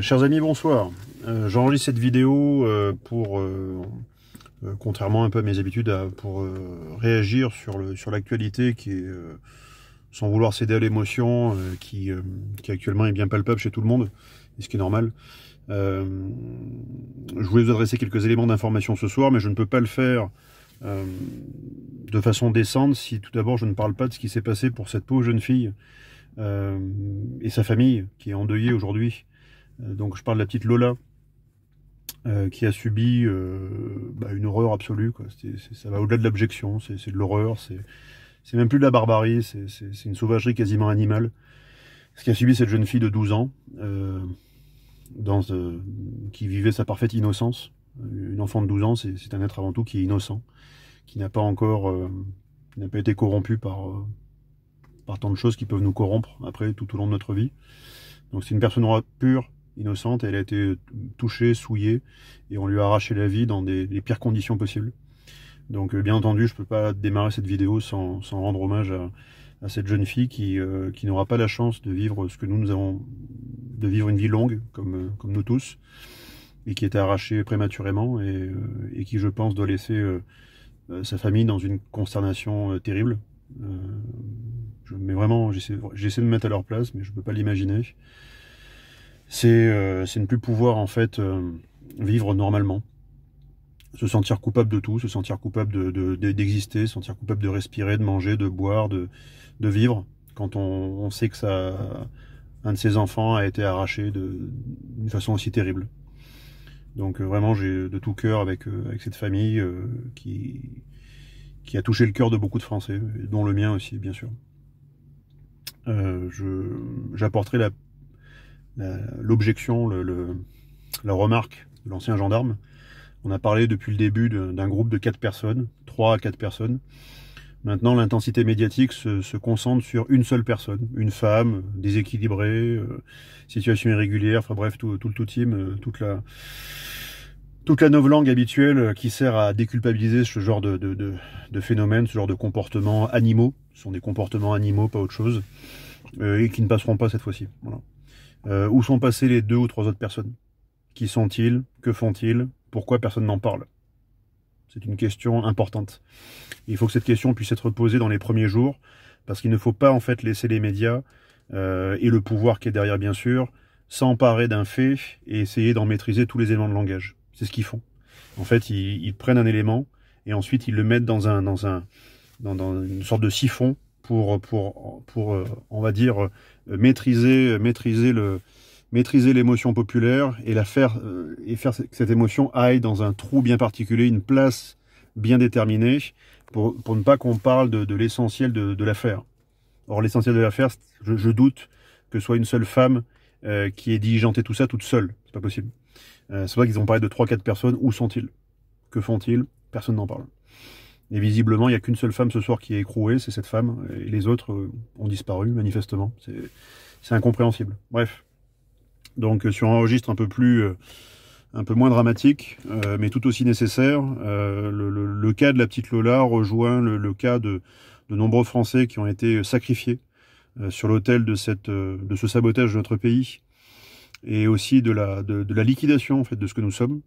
Chers amis, bonsoir. J'enregistre cette vidéo contrairement un peu à mes habitudes, pour réagir sur l'actualité qui est, sans vouloir céder à l'émotion, qui actuellement est bien palpable chez tout le monde, et ce qui est normal. Je voulais vous adresser quelques éléments d'information ce soir, mais je ne peux pas le faire de façon décente si tout d'abord je ne parle pas de ce qui s'est passé pour cette pauvre jeune fille et sa famille qui est endeuillée aujourd'hui. Donc je parle de la petite Lola qui a subi une horreur absolue, quoi. Ça va au-delà de l'abjection, c'est de l'horreur, c'est même plus de la barbarie, c'est une sauvagerie quasiment animale. Ce qu'a subi cette jeune fille de 12 ans, qui vivait sa parfaite innocence. Une enfant de 12 ans, c'est un être avant tout qui est innocent, qui n'a pas encore, qui n'a pas été corrompu par tant de choses qui peuvent nous corrompre après tout au long de notre vie. Donc c'est une personne pure, innocente, elle a été touchée, souillée, et on lui a arraché la vie dans les pires conditions possibles. Donc bien entendu, je ne peux pas démarrer cette vidéo sans rendre hommage à cette jeune fille qui n'aura pas la chance de vivre ce que nous avons, de vivre une vie longue, comme nous tous, et qui a été arrachée prématurément, et qui, je pense, doit laisser sa famille dans une consternation terrible. Mais vraiment, j'essaie de me mettre à leur place, mais je ne peux pas l'imaginer. C'est ne plus pouvoir en fait vivre normalement, se sentir coupable de tout, se sentir coupable d'exister, se sentir coupable de respirer, de manger, de boire, de vivre, quand on sait que un de ses enfants a été arraché d'une façon aussi terrible. Donc vraiment, j'ai de tout cœur avec cette famille qui a touché le cœur de beaucoup de Français, dont le mien aussi, bien sûr. J'apporterai l'objection, la remarque de l'ancien gendarme. On a parlé depuis le début d'un groupe de 4 personnes, 3 à 4 personnes. Maintenant, l'intensité médiatique se concentre sur une seule personne, une femme, déséquilibrée, situation irrégulière, enfin bref, tout le tout-team, toute la novlangue habituelle qui sert à déculpabiliser ce genre de phénomène, ce genre de comportements animaux. Ce sont des comportements animaux, pas autre chose, et qui ne passeront pas cette fois-ci. Voilà. Où sont passées les 2 ou 3 autres personnes? Qui sont-ils? Que font-ils? Pourquoi personne n'en parle? C'est une question importante. Il faut que cette question puisse être posée dans les premiers jours, parce qu'il ne faut pas en fait laisser les médias et le pouvoir qui est derrière, bien sûr, s'emparer d'un fait et essayer d'en maîtriser tous les éléments de langage. C'est ce qu'ils font. En fait, ils prennent un élément et ensuite ils le mettent dans une sorte de siphon pour on va dire, maîtriser l'émotion populaire et faire que cette émotion aille dans un trou bien particulier, une place bien déterminée, pour ne pas qu'on parle de l'essentiel de l'affaire. Or, l'essentiel de l'affaire, je doute que ce soit une seule femme qui ait diligenté tout ça toute seule. C'est pas possible. C'est vrai qu'ils ont parlé de 3-4 personnes. Où sont-ils? Que font-ils? Personne n'en parle. Et visiblement, il n'y a qu'une seule femme ce soir qui est écrouée, c'est cette femme, et les autres ont disparu, manifestement. C'est incompréhensible. Bref. Donc sur un registre un peu moins dramatique, mais tout aussi nécessaire, le cas de la petite Lola rejoint le cas de nombreux Français qui ont été sacrifiés sur l'autel de ce sabotage de notre pays, et aussi de la liquidation en fait de ce que nous sommes.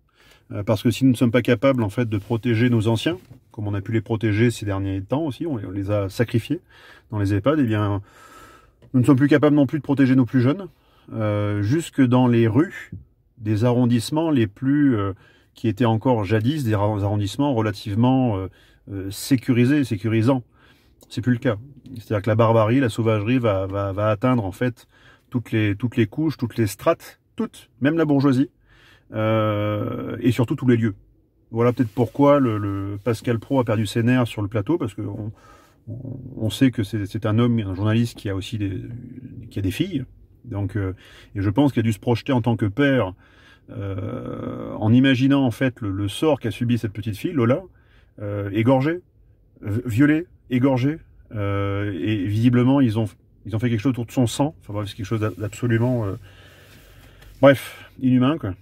Parce que si nous ne sommes pas capables en fait de protéger nos anciens, comme on a pu les protéger ces derniers temps aussi, on les a sacrifiés dans les EHPAD, et bien nous ne sommes plus capables non plus de protéger nos plus jeunes, jusque dans les rues des arrondissements les plus qui étaient encore jadis des arrondissements relativement sécurisants. C'est plus le cas. C'est-à-dire que la barbarie, la sauvagerie va atteindre en fait toutes les couches, toutes les strates, même la bourgeoisie. Et surtout tous les lieux. Voilà peut-être pourquoi le Pascal Praud a perdu ses nerfs sur le plateau, parce que on sait que c'est un homme, un journaliste qui a aussi des filles. Donc, et je pense qu'il a dû se projeter en tant que père, en imaginant en fait le sort qu'a subi cette petite fille, Lola, égorgée, violée, égorgée, et visiblement ils ont fait quelque chose autour de son sang. Enfin bref, c'est quelque chose d'absolument, bref, inhumain, quoi.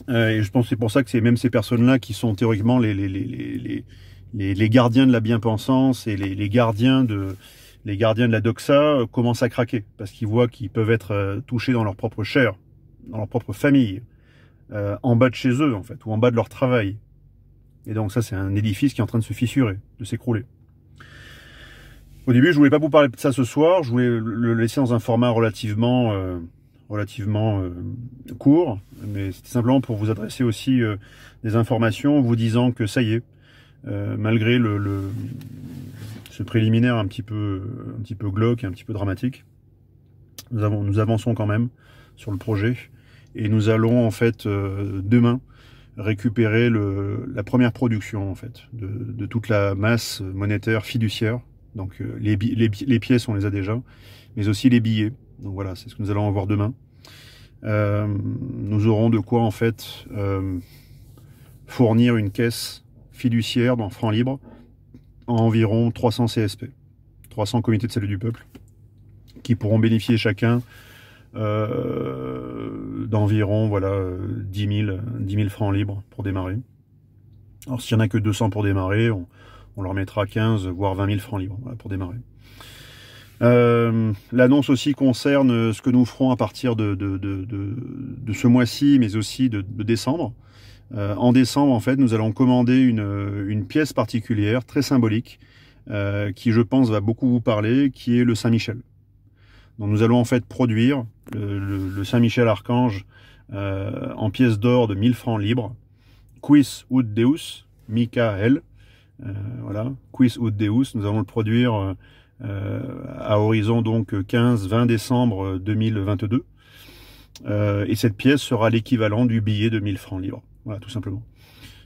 Et je pense que c'est pour ça que c'est même ces personnes-là qui sont théoriquement les gardiens de la bien-pensance et les gardiens de la doxa commencent à craquer, parce qu'ils voient qu'ils peuvent être touchés dans leur propre chair. dans leur propre famille, en bas de chez eux en fait, ou en bas de leur travail. Et donc ça c'est un édifice qui est en train de se fissurer, de s'écrouler. Au début je voulais pas vous parler de ça ce soir, je voulais le laisser dans un format relativement court, mais c'était simplement pour vous adresser aussi des informations, vous disant que ça y est, malgré ce préliminaire un petit peu glauque et un petit peu dramatique, nous avançons quand même sur le projet et nous allons en fait demain récupérer la première production en fait de toute la masse monétaire fiduciaire. Donc les pièces on les a déjà, mais aussi les billets. Donc voilà, c'est ce que nous allons avoir demain. Nous aurons de quoi en fait fournir une caisse fiduciaire dans francs libres à environ 300 CSP, 300 comités de salut du peuple, qui pourront bénéficier chacun d'environ voilà, 10 000 francs libres pour démarrer. Alors s'il n'y en a que 200 pour démarrer, on leur mettra 15 voire 20 000 francs libres voilà, pour démarrer. L'annonce aussi concerne ce que nous ferons à partir de ce mois-ci, mais aussi de décembre. En décembre, en fait, nous allons commander une pièce particulière, très symbolique, qui, je pense, va beaucoup vous parler, qui est le Saint-Michel. Donc nous allons en fait produire le Saint-Michel Archange en pièces d'or de 1000 francs libres, Quis ut Deus, Michael, voilà, Quis ut Deus, nous allons le produire à horizon donc 15-20 décembre 2022, et cette pièce sera l'équivalent du billet de 1000 francs libres, voilà, tout simplement.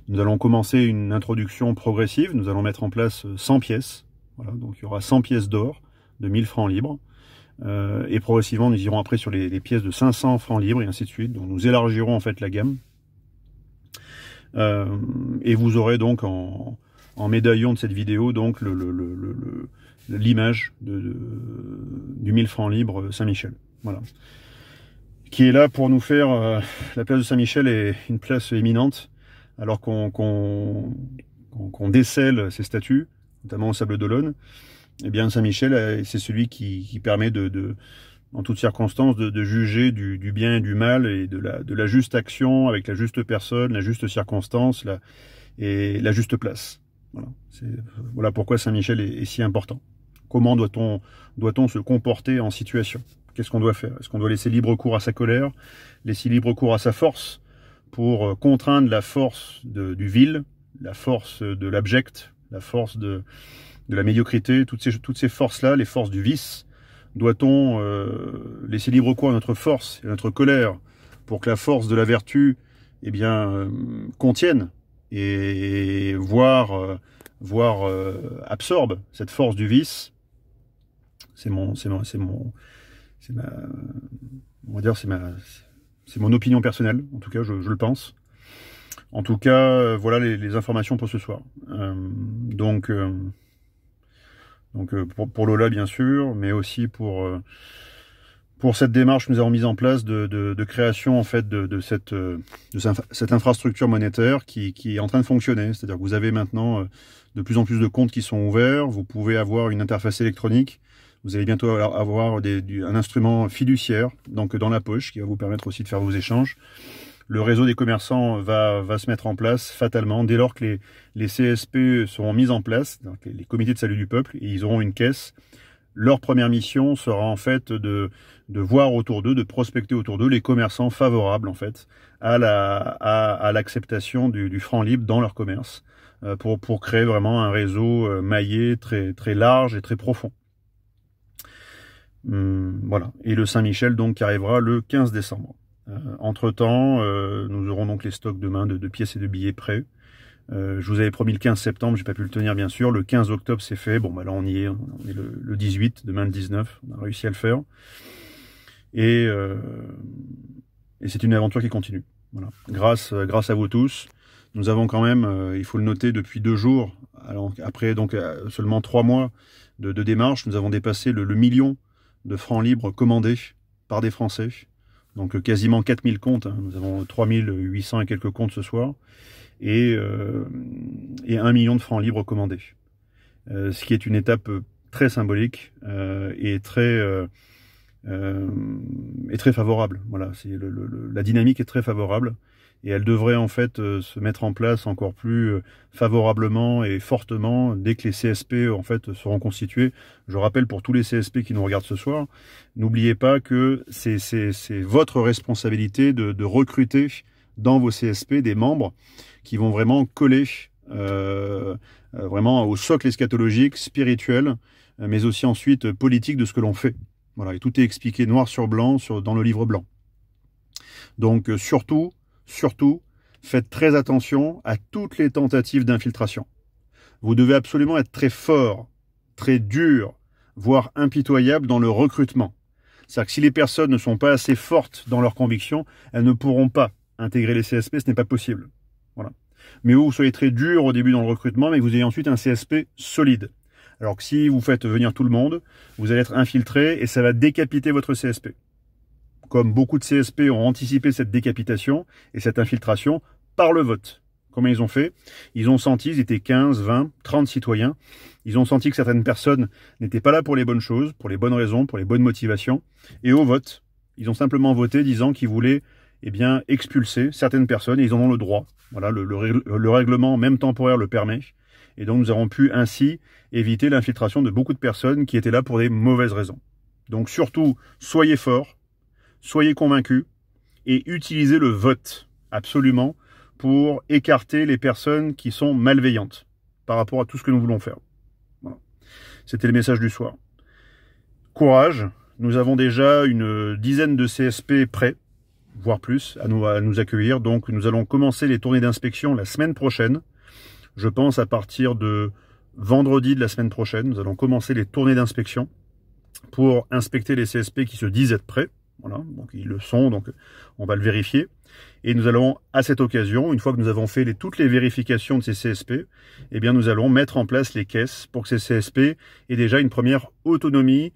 Nous allons commencer une introduction progressive, nous allons mettre en place 100 pièces, voilà, donc il y aura 100 pièces d'or de 1000 francs libres, et progressivement nous irons après sur les pièces de 500 francs libres et ainsi de suite. Donc nous élargirons en fait la gamme, et vous aurez donc en médaillon de cette vidéo donc l'image du 1000 francs libres Saint-Michel, voilà, qui est là pour nous faire la place de Saint-Michel est une place éminente, alors qu'on décèle ces statues, notamment au Sable d'Olonne. Eh bien Saint-Michel, c'est celui qui permet en toutes circonstances, de juger du bien et du mal, et de la juste action avec la juste personne, la juste circonstance, et la juste place. Voilà pourquoi Saint-Michel est si important. Comment doit-on se comporter en situation? Qu'est-ce qu'on doit faire? Est-ce qu'on doit laisser libre cours à sa colère, laisser libre cours à sa force, pour contraindre la force du vil, la force de l'abject, la force de la médiocrité, toutes ces forces-là, les forces du vice? Doit-on laisser libre cours à notre force et à notre colère pour que la force de la vertu eh bien, contienne et voire absorbe cette force du vice? C'est mon opinion personnelle, en tout cas je le pense. En tout cas, voilà les informations pour ce soir. Donc pour Lola bien sûr, mais aussi pour cette démarche que nous avons mise en place de création en fait de cette infrastructure monétaire qui est en train de fonctionner. C'est-à-dire que vous avez maintenant de plus en plus de comptes qui sont ouverts, vous pouvez avoir une interface électronique, vous allez bientôt avoir un instrument fiduciaire donc dans la poche qui va vous permettre aussi de faire vos échanges. Le réseau des commerçants va se mettre en place fatalement dès lors que les CSP seront mis en place, donc les comités de salut du peuple, et ils auront une caisse. Leur première mission sera en fait de voir autour d'eux, de prospecter autour d'eux les commerçants favorables en fait à l'acceptation du franc libre dans leur commerce, pour créer vraiment un réseau maillé très très large et très profond. Voilà. Et le Saint-Michel donc qui arrivera le 15 décembre. Entre-temps, nous aurons donc les stocks demain de pièces et de billets prêts. Je vous avais promis le 15 septembre, j'ai pas pu le tenir bien sûr. Le 15 octobre c'est fait. Bon bah là on y est, on est le 18, demain le 19, on a réussi à le faire. Et c'est une aventure qui continue. Voilà. Grâce à vous tous. Nous avons quand même, il faut le noter, depuis 2 jours, alors après donc seulement 3 mois de démarche, nous avons dépassé le million de francs libres commandés par des Français. Donc quasiment 4000 comptes, hein. Nous avons 3800 et quelques comptes ce soir, et 1 million de francs libres commandés. Ce qui est une étape très symbolique et très est très favorable. Voilà, la dynamique est très favorable et elle devrait en fait se mettre en place encore plus favorablement et fortement dès que les CSP en fait seront constitués. Je rappelle pour tous les CSP qui nous regardent ce soir, n'oubliez pas que c'est votre responsabilité de recruter dans vos CSP des membres qui vont vraiment coller vraiment au socle eschatologique, spirituel, mais aussi ensuite politique de ce que l'on fait. Voilà, et tout est expliqué noir sur blanc dans le livre blanc. Donc surtout, faites très attention à toutes les tentatives d'infiltration. Vous devez absolument être très fort, très dur, voire impitoyable dans le recrutement. C'est-à-dire que si les personnes ne sont pas assez fortes dans leurs convictions, elles ne pourront pas intégrer les CSP, ce n'est pas possible. Voilà. Mais vous soyez très dur au début dans le recrutement, mais que vous ayez ensuite un CSP solide. Alors que si vous faites venir tout le monde, vous allez être infiltré et ça va décapiter votre CSP. Comme beaucoup de CSP ont anticipé cette décapitation et cette infiltration par le vote. Comment ils ont fait? Ils ont senti, ils étaient 15, 20, 30 citoyens, ils ont senti que certaines personnes n'étaient pas là pour les bonnes choses, pour les bonnes raisons, pour les bonnes motivations. Et au vote, ils ont simplement voté disant qu'ils voulaient expulser certaines personnes et ils en ont le droit. Voilà, le règlement, même temporaire, le permet. Et donc nous avons pu ainsi éviter l'infiltration de beaucoup de personnes qui étaient là pour des mauvaises raisons. Donc surtout, soyez forts, soyez convaincus et utilisez le vote absolument pour écarter les personnes qui sont malveillantes par rapport à tout ce que nous voulons faire. Voilà. C'était le message du soir. Courage, nous avons déjà une dizaine de CSP prêts, voire plus, à nous accueillir. Donc nous allons commencer les tournées d'inspection la semaine prochaine. Je pense à partir de vendredi de la semaine prochaine, nous allons commencer les tournées d'inspection pour inspecter les CSP qui se disent être prêts. Voilà, donc ils le sont, donc on va le vérifier. Et nous allons, à cette occasion, une fois que nous avons fait toutes les vérifications de ces CSP, eh bien nous allons mettre en place les caisses pour que ces CSP aient déjà une première autonomie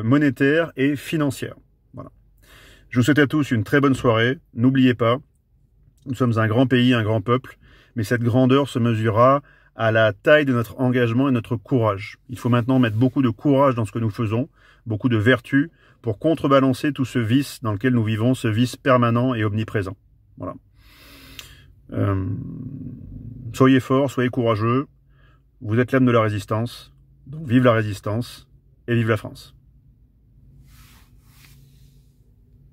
monétaire et financière. Voilà. Je vous souhaite à tous une très bonne soirée. N'oubliez pas, nous sommes un grand pays, un grand peuple, mais cette grandeur se mesurera à la taille de notre engagement et notre courage. Il faut maintenant mettre beaucoup de courage dans ce que nous faisons, beaucoup de vertu, pour contrebalancer tout ce vice dans lequel nous vivons, ce vice permanent et omniprésent. Voilà. Soyez forts, soyez courageux. Vous êtes l'âme de la résistance. Donc vive la résistance et vive la France.